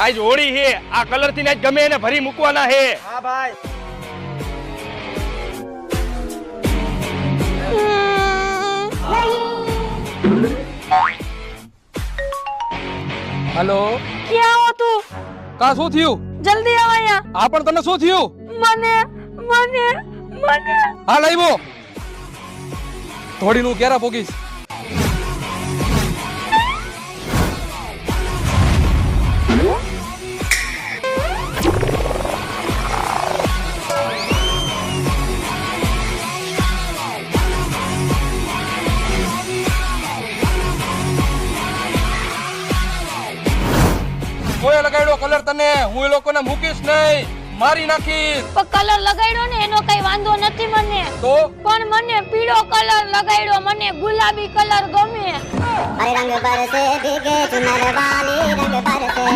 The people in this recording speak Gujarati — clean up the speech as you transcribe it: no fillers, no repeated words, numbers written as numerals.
આજ હોળી હે, આ કલર થી આજ ગમે એને ભરી મૂકવાના હે. હા ભાઈ. હેલો, ક્યાં હો તું? કા શું થયું? જલ્દી આવ અહીંયા. આ પણ તને શું થયું? મને મને મને હાલ આવ્યો. થોડીનું ક્યારે પોગીશ? કોઈ લગાડ્યો કલર તને? હું એ લોકોને મૂકીશ નહીં, મારી નાખીશ. પણ કલર લગાડ્યો ને એનો કઈ વાંધો નથી મને. તો પણ મને પીળો કલર લગાડ્યો, મને ગુલાબી કલર ગમે. रंग बरसे भीगे चुनर वाली रंग बरसे